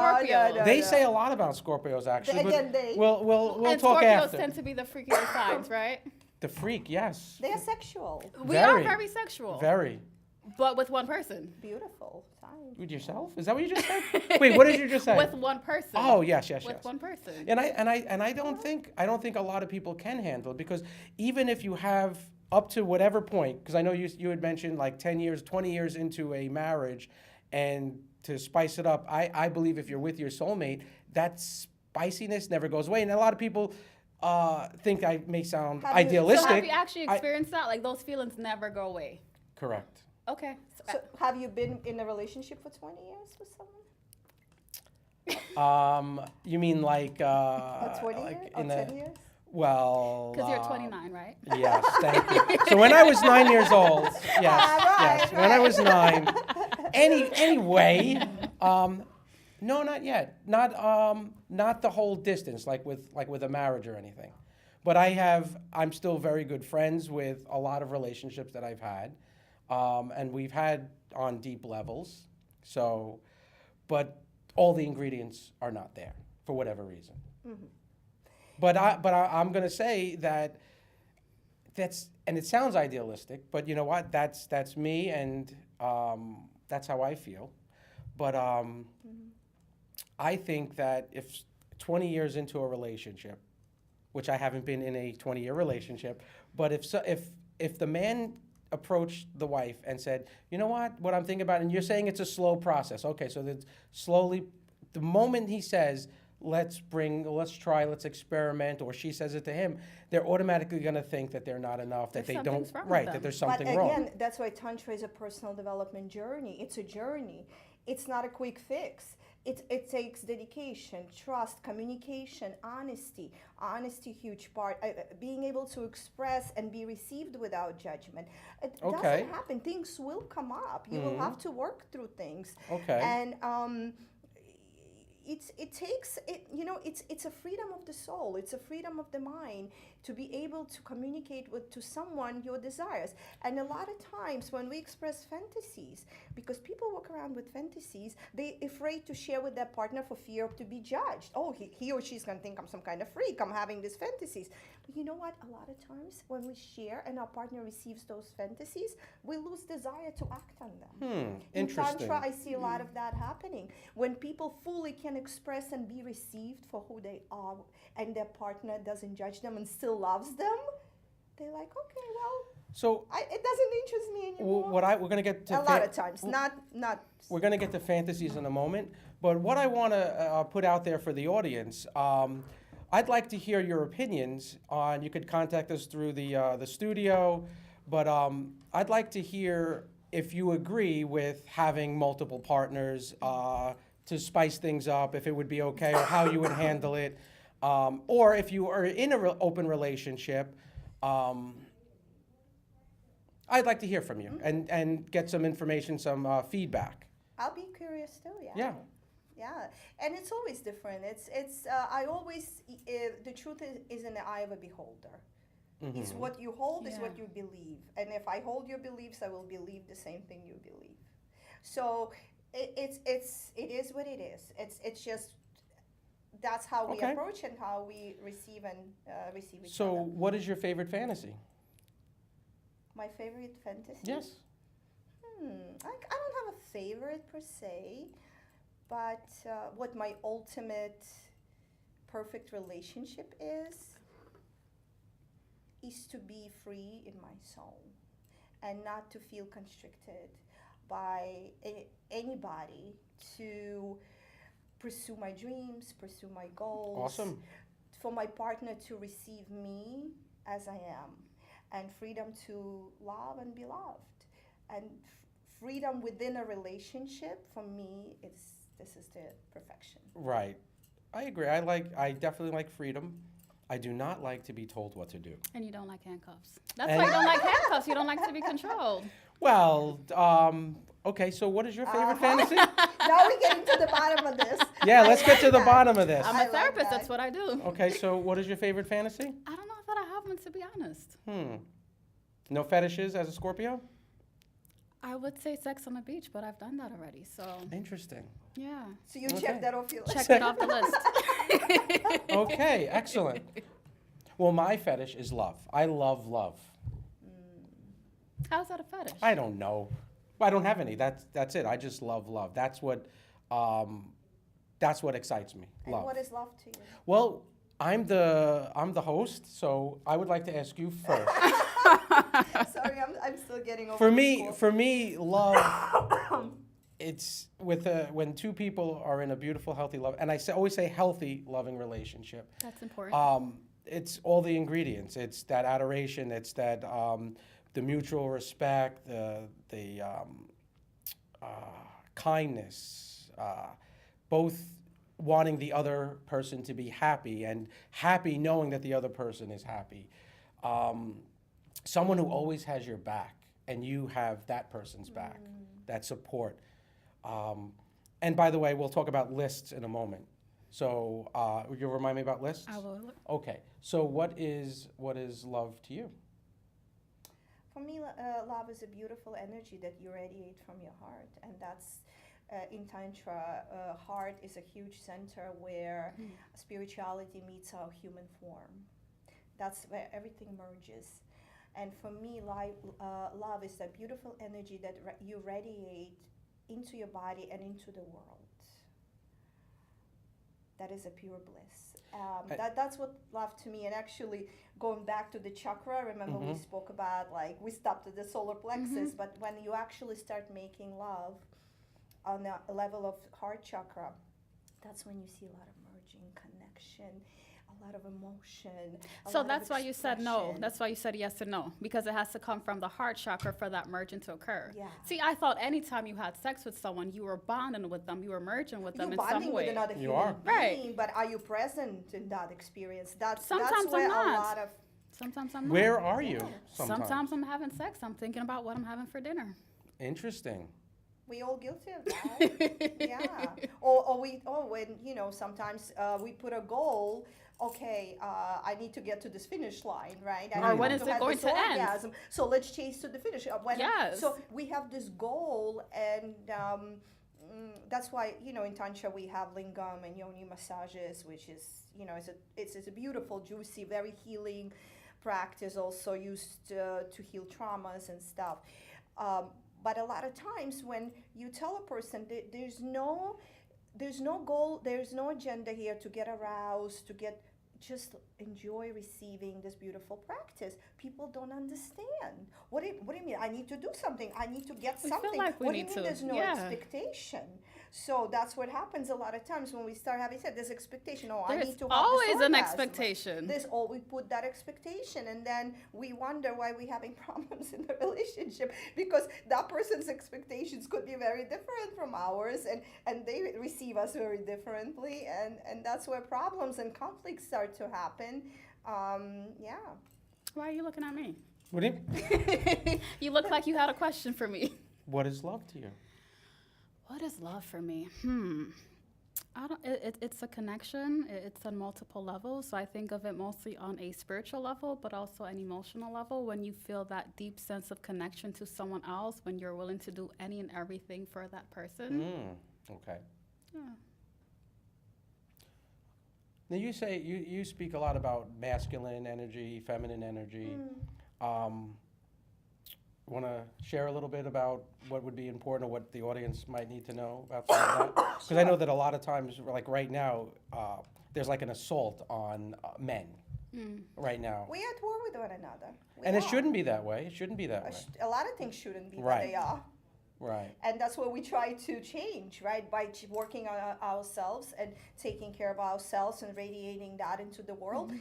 Scorpios? They say a lot about Scorpios, actually. Again, but they- we'll And talk Scorpios after. tend to be the freakier signs, right? The freak, yes. They're sexual. We are Very. very sexual. Very. But with one person. Beautiful. Fine. With yourself? Is that what you just said? Wait, what did you just say? With one person. Oh, yes. With one person. And I don't think a lot of people can handle it, because even if you have up to whatever point, because I know you had mentioned like 10 years, 20 years into a marriage, and to spice it up, I believe if you're with your soulmate, that spiciness never goes away. And a lot of people think I may sound Have you- idealistic. So have you actually experienced that? Like those feelings never go away? Correct. Okay. So have you been in a relationship for 20 years with someone? You mean like 20 like years? Or in 10 years? Well, Because you're 29, right? Yes, thank you. So when I was 9 years old, yes, when I was 9. Anyway, no, not yet. Not the whole distance, like with a marriage or anything. But I'm still very good friends with a lot of relationships that I've had. and we've had on deep levels. So, but all the ingredients are not there for whatever reason. I'm going to say that and it sounds idealistic, but you know what? That's me, and that's how I feel. But I think that if 20 years into a relationship, which I haven't been in a 20-year relationship, but if the man approached the wife and said, you know what I'm thinking about, and you're saying it's a slow process. Okay, so that slowly, the moment he says, let's try, let's experiment, or she says it to him, they're automatically going to think that they're not enough, that There's they don't, something's wrong with right, them. that there's But something again, wrong. that's why Tantra is a personal development journey. It's a journey. It's not a quick fix. It takes dedication, trust, communication, honesty. Honesty, huge part. Being able to express and be received without judgment. It Okay. doesn't happen. Things will come up. You will have to work through things. Okay. And it's a freedom of the soul. It's a freedom of the mind to be able to communicate to someone your desires. And a lot of times when we express fantasies, because people walk around with fantasies, they afraid to share with their partner for fear of to be judged. Oh, he or she's gonna think I'm some kind of freak. I'm having these fantasies. But you know what? A lot of times when we share and our partner receives those fantasies, we lose desire to act on them. In Interesting. Tantra, I see a lot of that happening. When people fully can express and be received for who they are, and their partner doesn't judge them and still loves them, they're like, okay, well, So it doesn't interest me anymore. we're going to get to a lot of times, not. We're going to get to fantasies in a moment, but what I want to put out there for the audience, I'd like to hear your opinions on. You could contact us through the studio, but I'd like to hear if you agree with having multiple partners to spice things up, if it would be okay, or how you would handle it, or if you are in an open relationship. I'd like to hear from you and get some information, some feedback. I'll be curious too. Yeah. Yeah. Yeah, and it's always different. I always the truth is in the eye of a beholder. It's what you hold is what you believe, and if I hold your beliefs, I will believe the same thing you believe. So it is what it is. It's just that's how we Okay. approach and how we receive and receive each So, other. what is your favorite fantasy? My favorite fantasy. Yes. I don't have a favorite per se, but what my ultimate perfect relationship is to be free in my soul and not to feel constricted by anybody, to pursue my dreams, pursue my goals. Awesome. For my partner to receive me as I am, and freedom to love and be loved, and freedom within a relationship. For me, this is the perfection. Right. I agree. I definitely like freedom. I do not like to be told what to do. And you don't like handcuffs. That's why you don't like handcuffs. You don't like to be controlled. Well, okay, so what is your favorite fantasy? Now we're getting to the bottom of this. Yeah, let's get to the that. bottom of this. I'm I a like therapist. that. That's what I do. Okay, so what is your favorite fantasy? I don't know if I have one, to be honest. No fetishes as a Scorpio? I would say sex on the beach, but I've done that already. So, Interesting. yeah. So you Okay. check that off your list. Check it off the list. Okay, excellent. Well, my fetish is love. I love love. How's that a fetish? I don't know. I don't have any. That's it. I just love love. That's what excites me. And Love. what is love to you? Well, I'm the host, so I would like to ask you first. Sorry, I'm still getting over. For me, love. It's when two people are in a beautiful, healthy love, and always say healthy, loving relationship. That's important. It's all the ingredients. It's that adoration. It's that the mutual respect, the kindness, both wanting the other person to be happy and happy knowing that the other person is happy. Someone who always has your back and you have that person's back, that support. And by the way, we'll talk about lists in a moment. So you'll remind me about lists? I will. Okay. So what is love to you? For me, love is a beautiful energy that you radiate from your heart, and that's in Tantra. Heart is a huge center where spirituality meets our human form. That's where everything merges. And for me, love is that beautiful energy that you radiate into your body and into the world. That is a pure bliss. That's what love to me. And actually, going back to the chakra, remember we spoke about, like, we stopped at the solar plexus, but when you actually start making love on a level of heart chakra, that's when you see a lot of merging, connection, a lot of emotion. So that's why you said no. That's why you said yes and no, because it has to come from the heart chakra for that merging to occur. Yeah. See, I thought anytime you had sex with someone, you were bonding with them, you were merging with them You're in bonding some with way. another You human are. being, Right. but are you present in that experience? That's Sometimes where I'm a not. lot of Sometimes I'm not. Where are you? Sometimes I'm having sex. I'm thinking about what I'm having for dinner. Interesting. we all guilty of that. Yeah. Or when, sometimes we put a goal. Okay, I need to get to this finish line, right? Or when need is it have going this to end? orgasm. So let's chase to the finish. Yes. So we have this goal, and that's why, in Tantra we have lingam and yoni massages, which is, it's a beautiful, juicy, very healing practice, also used to heal traumas and stuff. But a lot of times when you tell a person there's no goal, there's no agenda here to get aroused, just enjoy receiving this beautiful practice. People don't understand. What do you mean? I need to do something. I need to get something. Feel like we What do you need mean to? there's no expectation? So that's what happens a lot of times when we start having said there's expectation. Oh, I There's need to have always this an orgasm. expectation. There's all we put that expectation, and then we wonder why we're having problems in the relationship, because that person's expectations could be very different from ours, and they receive us very differently, and that's where problems and conflicts start to happen. Yeah. Why are you looking at me? What do you? You look like you had a question for me. What is love to you? What is love for me? I don't. It's a connection. It's on multiple levels. So I think of it mostly on a spiritual level, but also an emotional level. When you feel that deep sense of connection to someone else, when you're willing to do any and everything for that person. Okay. Yeah. Now you say you speak a lot about masculine energy, feminine energy. Want to share a little bit about what would be important or what the audience might need to know about some of that? Because I know that a lot of times, like right now, there's like an assault on men right now. We at war with one another. And it shouldn't be that way. It shouldn't be that way. A lot of things shouldn't be, but Right. they are. Right. And that's what we try to change, right? By working on ourselves and taking care of ourselves and radiating that into the world.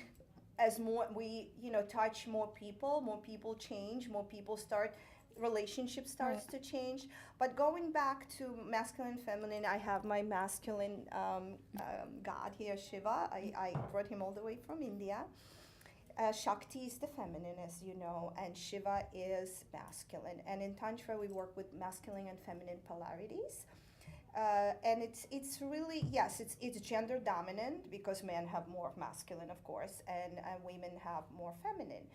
As more we, touch more people change, more people start, relationship starts to change. But going back to masculine, feminine, I have my masculine god here, Shiva. I brought him all the way from India. Shakti is the feminine, as you know, and Shiva is masculine. And in Tantra, we work with masculine and feminine polarities. And it's really, yes, it's gender dominant, because men have more of masculine, of course, and women have more feminine.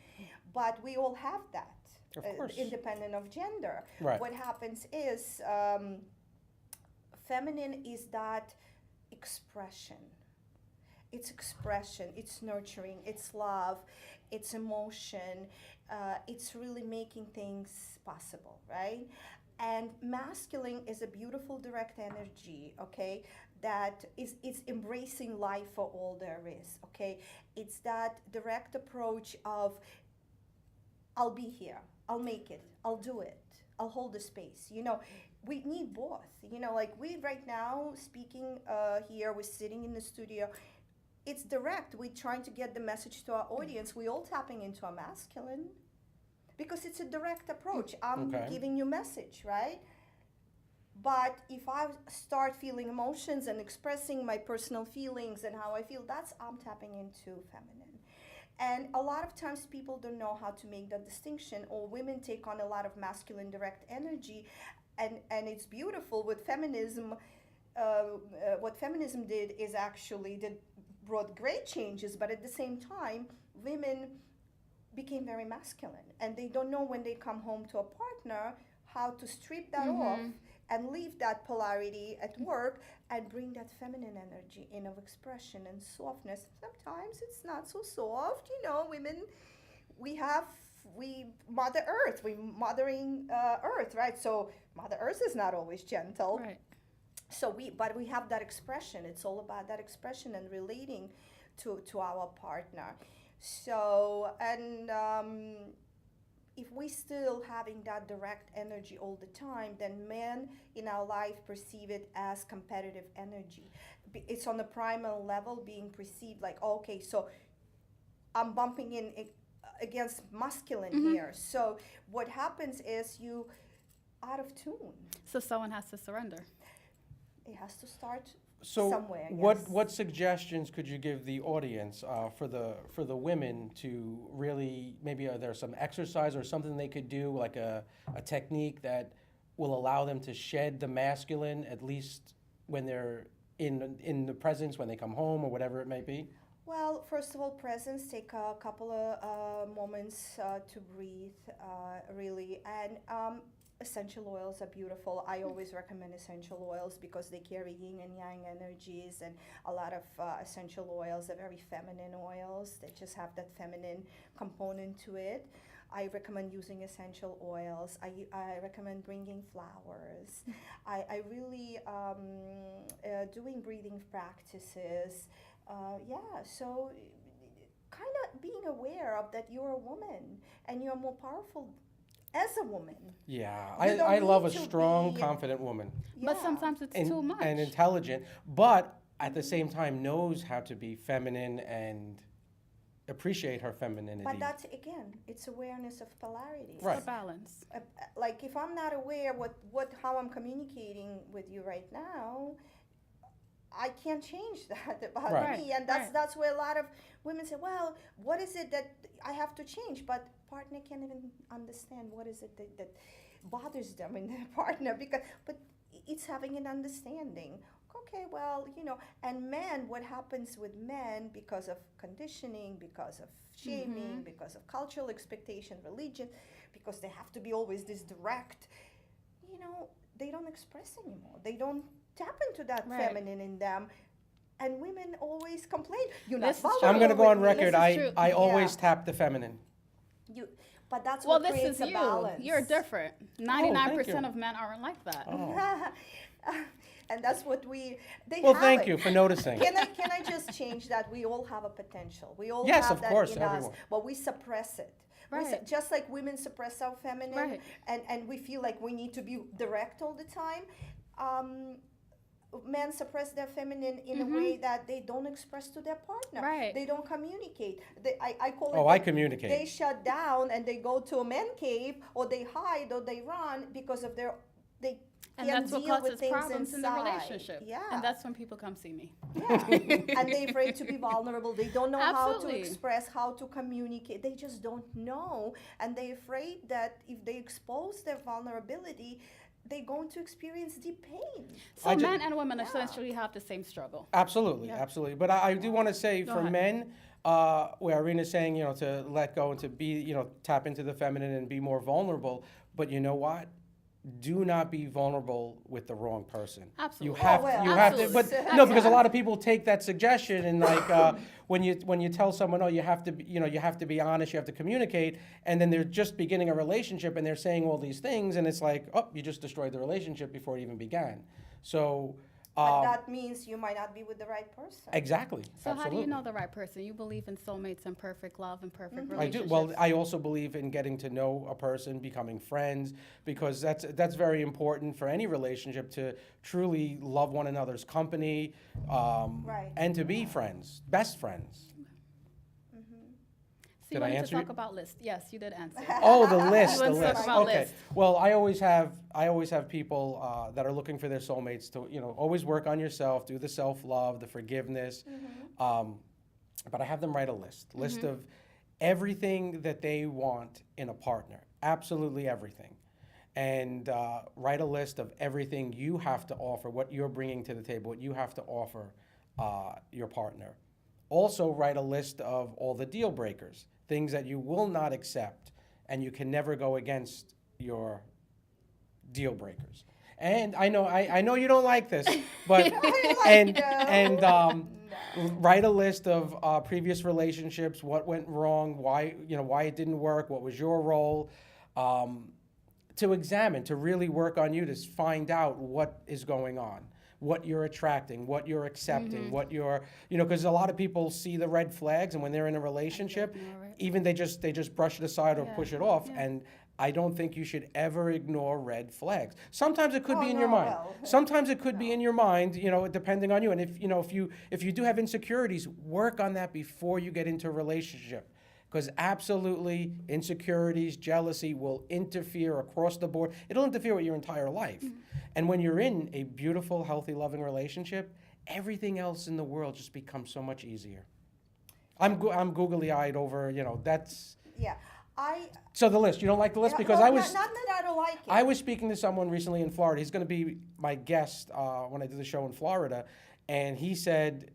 But we all have that, Of course. independent of gender. Right. What happens is feminine is that expression. It's expression, it's nurturing, it's love, it's emotion, it's really making things possible, right? And masculine is a beautiful direct energy, okay, that is embracing life for all there is, okay? It's that direct approach of, I'll be here, I'll make it, I'll do it, I'll hold the space. We need both. Like we right now speaking here, we're sitting in the studio. It's direct. We're trying to get the message to our audience. We're all tapping into a masculine, because it's a direct approach. I'm giving you message, right? But if I start feeling emotions and expressing my personal feelings and how I feel, I'm tapping into feminine. And a lot of times people don't know how to make that distinction, or women take on a lot of masculine direct energy, and it's beautiful with feminism. What feminism did is actually brought great changes, but at the same time, women became very masculine, and they don't know when they come home to a partner how to strip that off and leave that polarity at work and bring that feminine energy in of expression and softness. Sometimes it's not so soft, women, we mother earth, we mothering earth, right? So mother earth is not always gentle. Right. So but we have that expression. It's all about that expression and relating to our partner. So, and if we still having that direct energy all the time, then men in our life perceive it as competitive energy. It's on the primal level being perceived like, okay, so I'm bumping in against masculine here. So what happens is you out of tune. So someone has to surrender. It has to start So somewhere. what suggestions could you give the audience for the women to really, maybe are there some exercise or something they could do, like a technique that will allow them to shed the masculine, at least when they're in the presence, when they come home or whatever it may be? Well, first of all, presence. Take a couple of moments to breathe, really. And essential oils are beautiful. I always recommend essential oils because they carry yin and yang energies, and a lot of essential oils are very feminine oils. They just have that feminine component to it. I recommend using essential oils. I recommend bringing flowers. I really doing breathing practices. So kind of being aware of that you're a woman and you're more powerful as a woman. Yeah, You don't I love a need to strong, be- confident woman. But sometimes it's too much. And intelligent, but at the same time knows how to be feminine and appreciate her femininity. But that's, again, it's awareness of polarities. Right. The balance. Like if I'm not aware how I'm communicating with you right now, I can't change that about Right. me. And that's where a lot of women say, well, what is it that I have to change? But partner can't even understand what is it that bothers them in their partner, but it's having an understanding. Okay, well, and men, what happens with men because of conditioning, because of shaming, because of cultural expectation, religion, because they have to be always this direct, they don't express anymore. They don't tap into that feminine in them. And women always complain, you're not This is true. vulnerable I'm going to go on with me." record. This is true. I always tap the feminine. But that's Well, what this creates is a you. balance. You're different. you. 99% of men aren't like that. Oh. And that's what they Well, have thank it. you for noticing. Can I just change that? We all have a potential. We all Yes, have of that course, in everyone. us, but we suppress it. Right. Just like women suppress our feminine, Right. and we feel like we need to be direct all the time. Men suppress their feminine in a way that they don't express to their partner. Right. They don't communicate. I call it. Oh, I communicate. They shut down and they go to a man cave, or they hide, or they run because of they And can't that's what deal with causes things problems in the inside. relationship. Yeah. And that's when people come see me. Yeah. And they're afraid to be vulnerable. They don't know how to Absolutely. express, how to communicate. They just don't know. And they're afraid that if they expose their vulnerability, they're going to experience deep pain. So I ju- men and women essentially have the same struggle. Absolutely, Yeah. absolutely. But I do want to say Go for ahead. men, where Irina's saying, to let go and to be, tap into the feminine and be more vulnerable. But you know what? Do not be vulnerable with the wrong person. Absolutely. You have, Oh, well, you have to, but absolutely. no, because a lot of people take that suggestion and like when you tell someone, oh, you have to, you have to be honest, you have to communicate, and then they're just beginning a relationship and they're saying all these things, and it's like, oh, you just destroyed the relationship before it even began. So. But that means you might not be with the right person. Exactly. So absolutely. how do you know the right person? You believe in soulmates and perfect love and perfect I do. relationships. Well, I also believe in getting to know a person, becoming friends, because that's very important for any relationship to truly love one another's company, Right. and to be friends, best friends. So you Did I wanted answer to talk you? about list. Yes, you did answer. Oh, the list, the Let's talk list. about Okay. list. Well, I always have people that are looking for their soulmates to, always work on yourself, do the self-love, the forgiveness. But I have them write a list of everything that they want in a partner, absolutely everything. And write a list of everything you have to offer, what you're bringing to the table, what you have to offer your partner. Also write a list of all the deal breakers, things that you will not accept, and you can never go against your deal breakers. And I know you don't like this, but and write a list of previous relationships, what went wrong, why it didn't work, what was your role, to examine, to really work on you to find out what is going on, what you're attracting, what you're accepting, what you're, because a lot of people see the red flags, and when they're in a relationship, even they just brush it aside or push it off, and I don't think you should ever ignore red flags. Sometimes it could be in your mind. Sometimes it could be in your mind, depending on you. And if you do have insecurities, work on that before you get into a relationship. Because absolutely, insecurities, jealousy will interfere across the board. It'll interfere with your entire life. And when you're in a beautiful, healthy, loving relationship, everything else in the world just becomes so much easier. I'm googly-eyed over, that's... Yeah. So the list, you don't like the list? Because no, I was... Not that I don't like it. I was speaking to someone recently in Florida. He's going to be my guest when I do the show in Florida. And he said,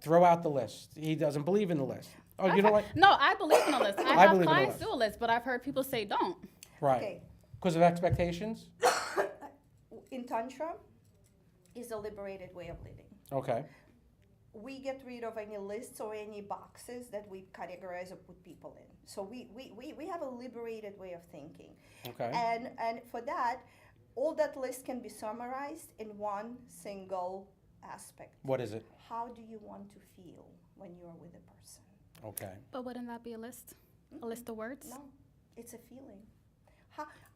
throw out the list. He doesn't believe in the list. Oh, you don't like... No, I believe in a list. I have clients do a list, but I've heard people say don't. Right. Okay. Because of expectations? In Tantra, is a liberated way of living. Okay. We get rid of any lists or any boxes that we categorize or put people in. So we have a liberated way of thinking. Okay. And for that, all that list can be summarized in one single aspect. What is it? How do you want to feel when you're with a person? Okay. But wouldn't that be a list? A list of words? No, it's a feeling.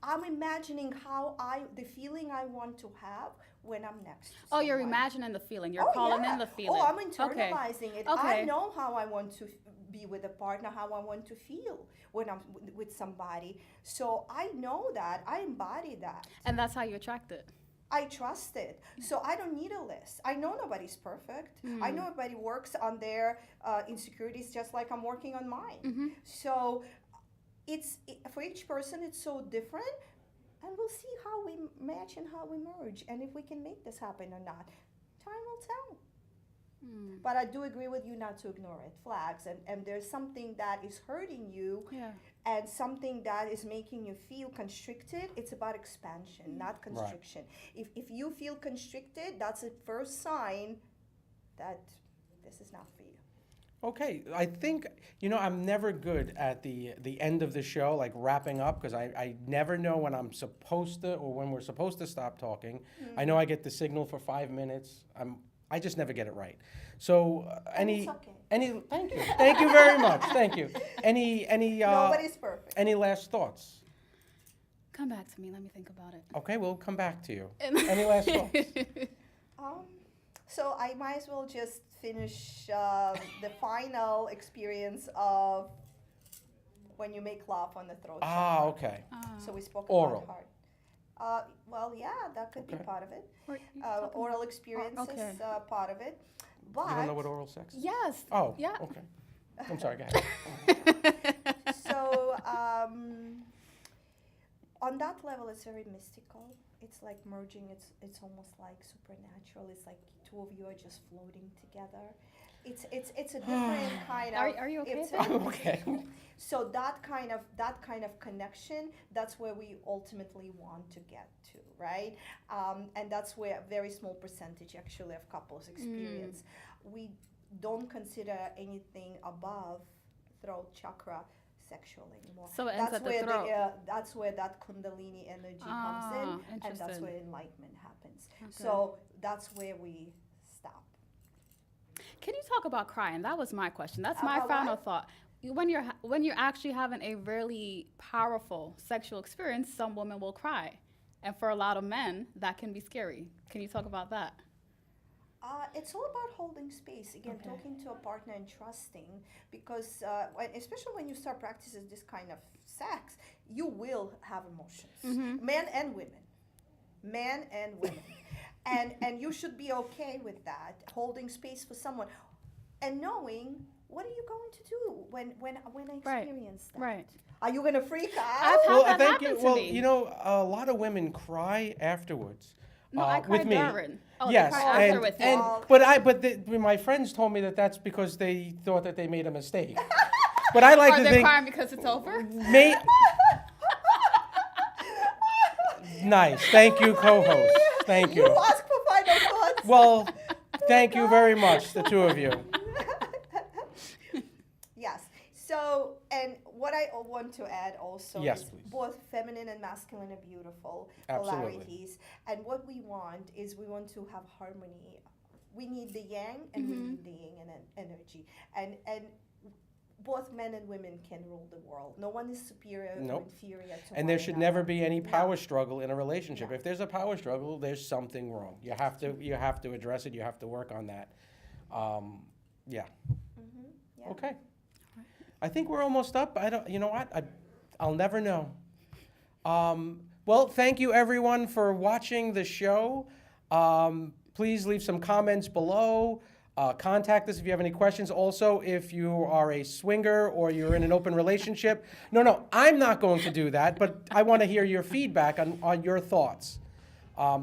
I'm imagining the feeling I want to have when I'm next to someone. Oh, you're imagining the feeling. You're calling in the feeling. Oh, I'm internalizing it. Okay. I know how I want to be with a partner, how I want to feel when I'm with somebody. So I know that. I embody that. And that's how you attract it. I trust it. So I don't need a list. I know nobody's perfect. I know everybody works on their insecurities just like I'm working on mine. So for each person, it's so different. And we'll see how we match and how we merge. And if we can make this happen or not. Time will tell. But I do agree with you not to ignore red flags. And there's something that is hurting you and something that is making you feel constricted. It's about expansion, not constriction. Right. If you feel constricted, that's a first sign that this is not for you. Okay, I think, I'm never good at the end of the show, like wrapping up, because I never know when I'm supposed to or when we're supposed to stop talking. I know I get the signal for 5 minutes. I just never get it right. So it's okay. Thank you very much. Thank you. Any Nobody's perfect. Any last thoughts? Come back to me. Let me think about it. Okay, we'll come back to you. Any last thoughts? So I might as well just finish the final experience of when you make love on the throat. Okay. So we spoke Oral. about heart. That could be part of it. Oral experience is part of it. But You don't know what oral sex is? Yes. Oh, yeah. Okay. I'm sorry, go ahead. So on that level, it's very mystical. It's like merging. It's almost like supernatural. It's like two of you are just floating together. It's a different kind of. Are you okay? I'm okay. So that kind of connection, that's where we ultimately want to get to, right? And that's where a very small percentage actually of couples experience. We don't consider anything above throat chakra sexual anymore. So it ends that's at the where throat. That's where that Kundalini energy comes in, and that's where enlightenment happens. Okay. So that's where we stop. Can you talk about crying? That was my question. That's my final thought. When you're actually having a really powerful sexual experience, some women will cry, and for a lot of men, that can be scary. Can you talk about that? It's all about holding space. Again, talking to a partner and trusting, because especially when you start practicing this kind of sex, you will have emotions, men and women, and you should be okay with that, holding space for someone, and knowing what are you going to do when I experience that. Right. Are you going to freak out? I've had that Thank happen you. to Well, me. a lot of women cry afterwards. No, I with cried me. during. Oh, Yes, they cried after and, with you. and but my friends told me that that's because they thought that they made a mistake. But I like Or to they're think, crying because it's over. Nice. Thank you, co-host. Thank You you. ask for final thoughts. Well, thank you very much, the two of you. Yes. So, and what I want to add also Yes, is please. both feminine and masculine are beautiful Absolutely. polarities. And what we want is we want to have harmony. We need the yang and we need the yin and energy. And both men and women can rule the world. No one is superior or Nope. inferior to And there one should another. never be any power struggle in a relationship. No. If there's a power struggle, there's something wrong. You have to address it. You have to work on that. Yeah. Yeah. Okay. I think we're almost up. You know what? I'll never know. Well, thank you everyone for watching the show. Please leave some comments below. Contact us if you have any questions. Also, if you are a swinger or you're in an open relationship. No, I'm not going to do that, but I want to hear your feedback on your thoughts.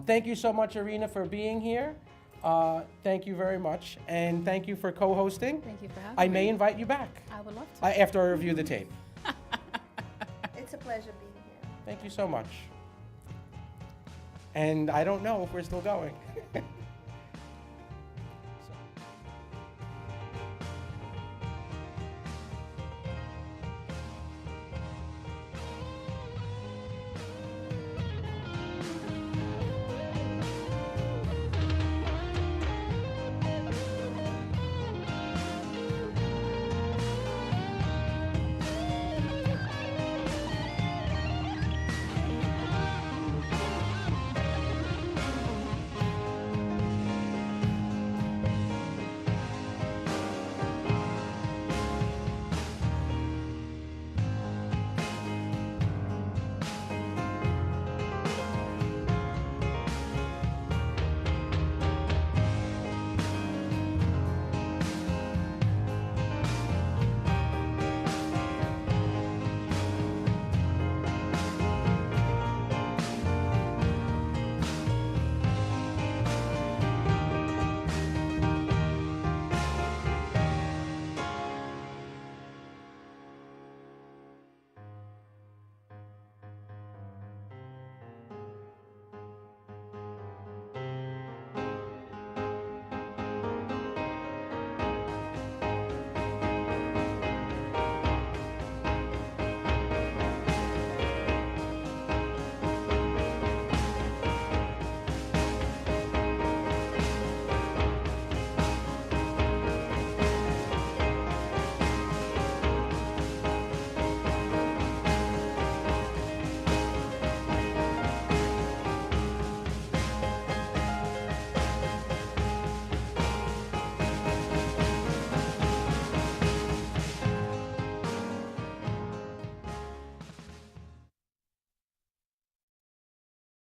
Thank you so much, Irina, for being here. Thank you very much. And thank you for co-hosting. Thank you for having I me. may invite you back I would love to. after I review the tape. It's a pleasure being here. Thank you so much. And I don't know if we're still going.